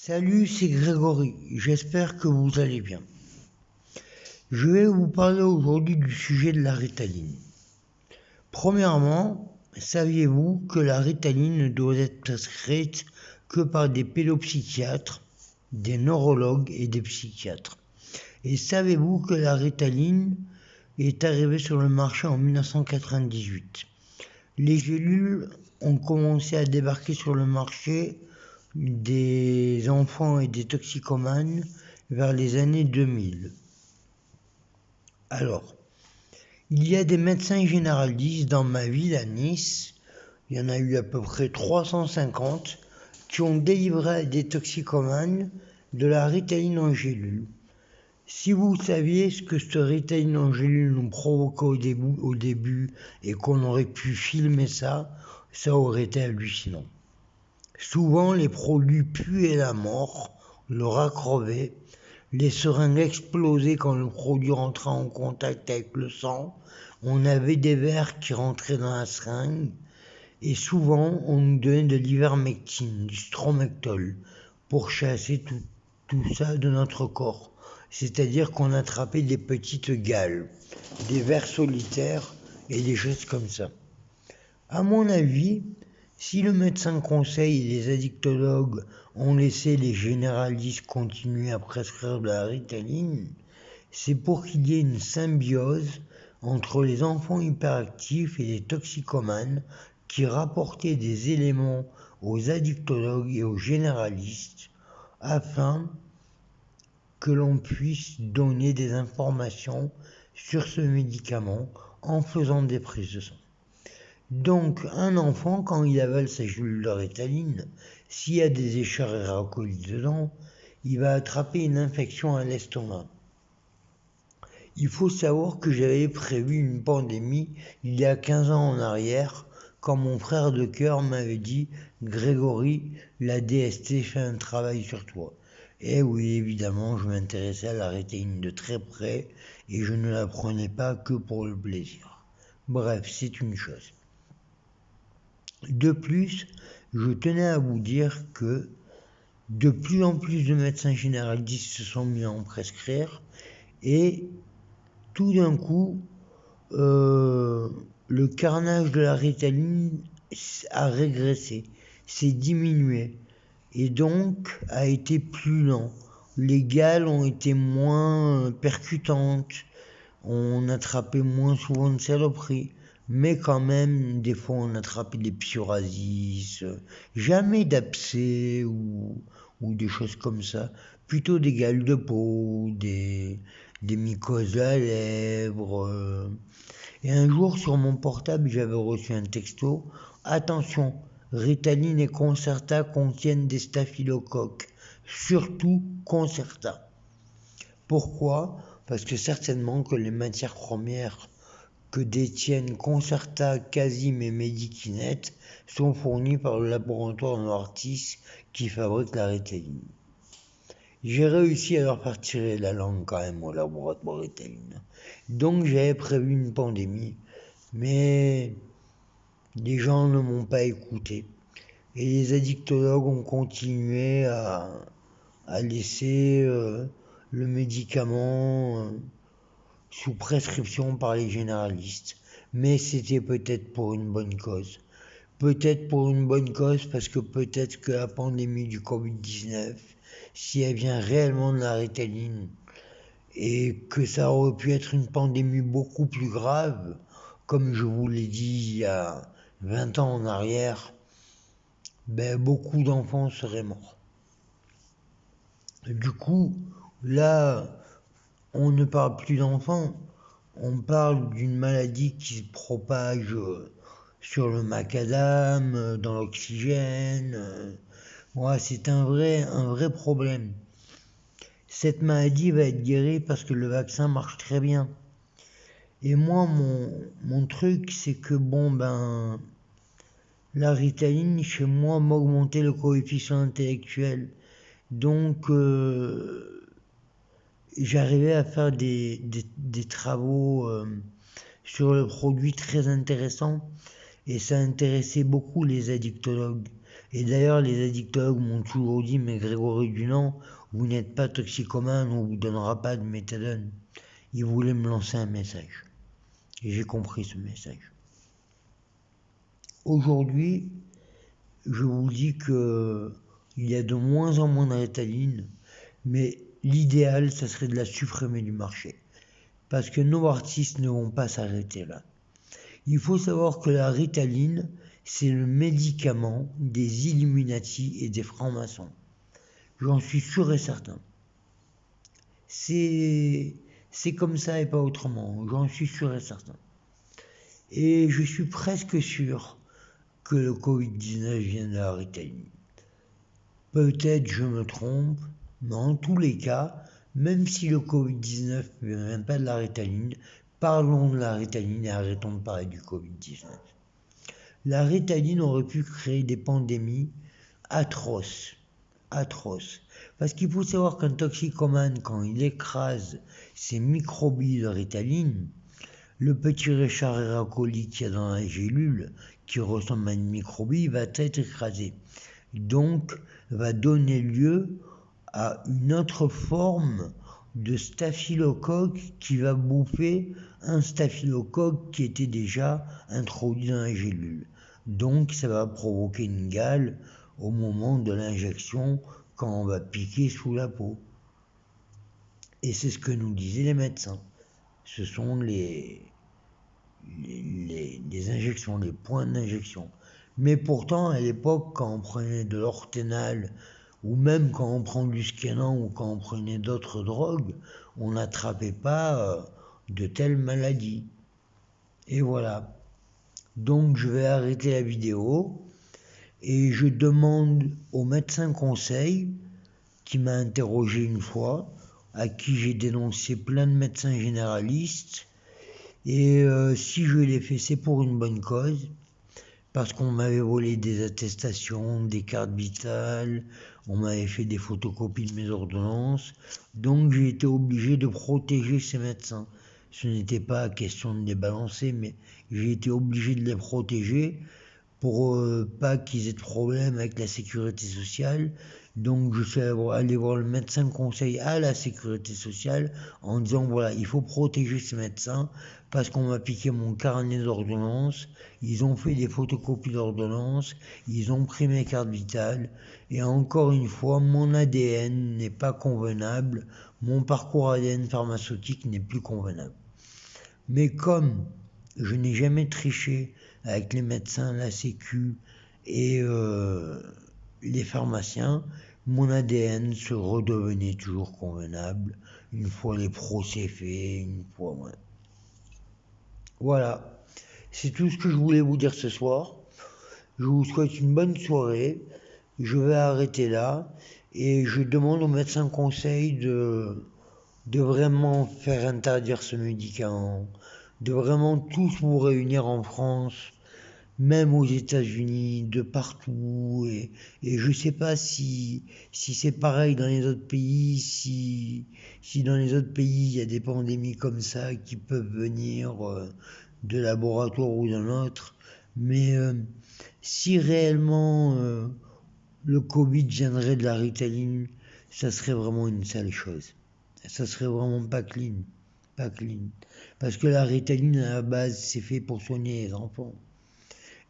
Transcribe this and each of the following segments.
Salut, c'est Grégory, j'espère que vous allez bien. Je vais vous parler aujourd'hui du sujet de la Ritaline. Premièrement, saviez-vous que la Ritaline ne doit être prescrite que par des pédopsychiatres, des neurologues et des psychiatres? Et savez-vous que la Ritaline est arrivée sur le marché en 1998? Les gélules ont commencé à débarquer sur le marché des enfants et des toxicomanes vers les années 2000. Alors, il y a des médecins généralistes dans ma ville à Nice, il y en a eu à peu près 350, qui ont délivré à des toxicomanes de la Ritaline en gélule. Si vous saviez ce que ce Ritaline en gélule nous provoquait au début et qu'on aurait pu filmer ça, ça aurait été hallucinant. Souvent, les produits puaient la mort, le rat crevait, les seringues explosaient quand le produit rentrait en contact avec le sang, on avait des vers qui rentraient dans la seringue, et souvent, on nous donnait de l'ivermectine, du stromectol, pour chasser tout ça de notre corps. C'est-à-dire qu'on attrapait des petites gales, des vers solitaires et des choses comme ça. À mon avis, si le médecin conseil et les addictologues ont laissé les généralistes continuer à prescrire de la Ritaline, c'est pour qu'il y ait une symbiose entre les enfants hyperactifs et les toxicomanes qui rapportaient des éléments aux addictologues et aux généralistes afin que l'on puisse donner des informations sur ce médicament en faisant des prises de sang. Donc, un enfant, quand il avale sa gélule de Ritaline, s'il y a des Escherichia coli dedans, il va attraper une infection à l'estomac. Il faut savoir que j'avais prévu une pandémie il y a 15 ans en arrière, quand mon frère de cœur m'avait dit « Grégory, la DST fait un travail sur toi ». Et oui, évidemment, je m'intéressais à la Ritaline de très près et je ne la prenais pas que pour le plaisir. Bref, c'est une chose. De plus, je tenais à vous dire que de plus en plus de médecins généralistes se sont mis à en prescrire et tout d'un coup, le carnage de la Ritaline a régressé, s'est diminué et donc a été plus lent. Les gales ont été moins percutantes, on attrapait moins souvent de saloperies. Mais quand même, des fois, on attrapait des psoriasis, jamais d'abcès ou des choses comme ça. Plutôt des gales de peau, des mycoses de la lèvre. Et un jour, sur mon portable, j'avais reçu un texto. Attention, Ritaline et Concerta contiennent des staphylocoques. Surtout Concerta. Pourquoi ? Parce que certainement que les matières premières que détiennent Concerta, Casim et Medikinet sont fournis par le laboratoire Novartis qui fabrique la Ritaline. J'ai réussi à leur faire tirer la langue quand même au laboratoire Ritaline. Donc j'avais prévu une pandémie, mais les gens ne m'ont pas écouté. Et les addictologues ont continué à laisser le médicament sous prescription par les généralistes. Mais c'était peut-être pour une bonne cause. Peut-être pour une bonne cause parce que peut-être que la pandémie du Covid-19, si elle vient réellement de la Ritaline, et que ça aurait pu être une pandémie beaucoup plus grave, comme je vous l'ai dit il y a 20 ans en arrière, beaucoup d'enfants seraient morts. Du coup, là, on ne parle plus d'enfants, on parle d'une maladie qui se propage sur le macadam, dans l'oxygène. C'est un vrai problème. Cette maladie va être guérie parce que le vaccin marche très bien. Et moi, mon truc, c'est que la Ritaline, chez moi, m'augmentait le coefficient intellectuel. Donc, j'arrivais à faire des travaux sur le produit très intéressants et ça intéressait beaucoup les addictologues. Et d'ailleurs, les addictologues m'ont toujours dit, mais Grégory Dunant, vous n'êtes pas toxicomane, on ne vous donnera pas de méthadone. Ils voulaient me lancer un message. Et j'ai compris ce message. Aujourd'hui, je vous dis qu'il y a de moins en moins de Ritaline, mais l'idéal, ça serait de la supprimer du marché. Parce que nos artistes ne vont pas s'arrêter là. Il faut savoir que la Ritaline, c'est le médicament des Illuminati et des francs-maçons. J'en suis sûr et certain. C'est comme ça et pas autrement. J'en suis sûr et certain. Et je suis presque sûr que le Covid-19 vient de la Ritaline. Peut-être je me trompe, mais en tous les cas, même si le Covid-19 ne vient pas de la Ritaline, parlons de la Ritaline et arrêtons de parler du Covid-19. La Ritaline aurait pu créer des pandémies atroces. Parce qu'il faut savoir qu'un toxicomane, quand il écrase ses microbilles de Ritaline, le petit Richard Héracoli qu'il y a dans la gélule, qui ressemble à une microbille, va être écrasé. Donc, va donner lieu à une autre forme de staphylocoque qui va bouffer un staphylocoque qui était déjà introduit dans la gélule. Donc, ça va provoquer une gale au moment de l'injection quand on va piquer sous la peau. Et c'est ce que nous disaient les médecins. Ce sont les injections, les points d'injection. Mais pourtant, à l'époque, quand on prenait de l'Orthénal, ou même quand on prend du Scanan, ou quand on prenait d'autres drogues, on n'attrapait pas de telles maladies. Et voilà. Donc je vais arrêter la vidéo, et je demande au médecin conseil, qui m'a interrogé une fois, à qui j'ai dénoncé plein de médecins généralistes, et si je l'ai fait, c'est pour une bonne cause, parce qu'on m'avait volé des attestations, des cartes vitales, on m'avait fait des photocopies de mes ordonnances, donc j'ai été obligé de protéger ces médecins. Ce n'était pas question de les balancer, mais j'ai été obligé de les protéger pour pas qu'ils aient de problème avec la sécurité sociale. Donc je suis allé voir le médecin conseil à la sécurité sociale en disant voilà, il faut protéger ces médecins parce qu'on m'a piqué mon carnet d'ordonnance, ils ont fait des photocopies d'ordonnance, ils ont pris mes cartes vitales et encore une fois mon ADN n'est pas convenable, mon parcours ADN pharmaceutique n'est plus convenable. Mais comme je n'ai jamais triché avec les médecins, la sécu et les pharmaciens, mon ADN se redevenait toujours convenable, une fois les procès faits, une fois... Ouais. Voilà, c'est tout ce que je voulais vous dire ce soir. Je vous souhaite une bonne soirée, je vais arrêter là, et je demande au médecin conseil de vraiment faire interdire ce médicament, de vraiment tous vous réunir en France, même aux États-Unis, de partout, et je sais pas si c'est pareil dans les autres pays, si dans les autres pays il y a des pandémies comme ça qui peuvent venir de laboratoire ou d'un autre, mais si réellement le Covid viendrait de la Ritaline, ça serait vraiment une sale chose. Ça serait vraiment pas clean. Parce que la Ritaline, à la base, c'est fait pour soigner les enfants.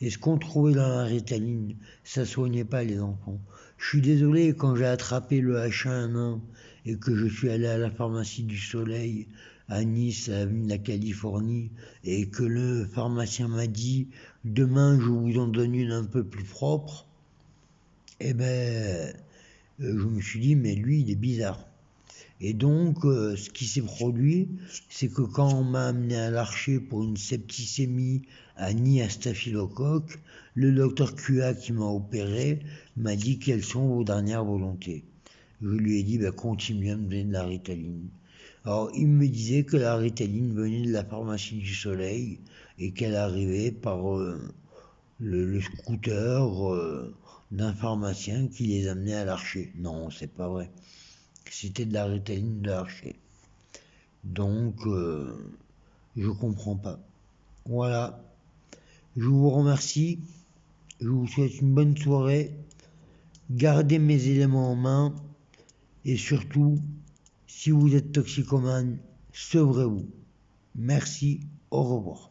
Et ce qu'on trouvait dans la Ritaline, ça soignait pas les enfants. Je suis désolé, quand j'ai attrapé le H1N1 et que je suis allé à la pharmacie du Soleil à Nice, à l'avenue de la Californie, et que le pharmacien m'a dit « Demain, je vous en donne une un peu plus propre », eh ben, je me suis dit « Mais lui, il est bizarre ». Et donc, ce qui s'est produit, c'est que quand on m'a amené à l'Archer pour une septicémie à Nid à staphylocoque, le docteur QA qui m'a opéré m'a dit quelles sont vos dernières volontés. Je lui ai dit, continuez à me donner de la Ritaline. Alors, il me disait que la Ritaline venait de la pharmacie du Soleil et qu'elle arrivait par le scooter d'un pharmacien qui les amenait à l'Archer. Non, c'est pas vrai. C'était de la Ritaline de l'Archer. Donc, je comprends pas. Voilà. Je vous remercie. Je vous souhaite une bonne soirée. Gardez mes éléments en main. Et surtout, si vous êtes toxicomane, sevrez-vous. Merci, au revoir.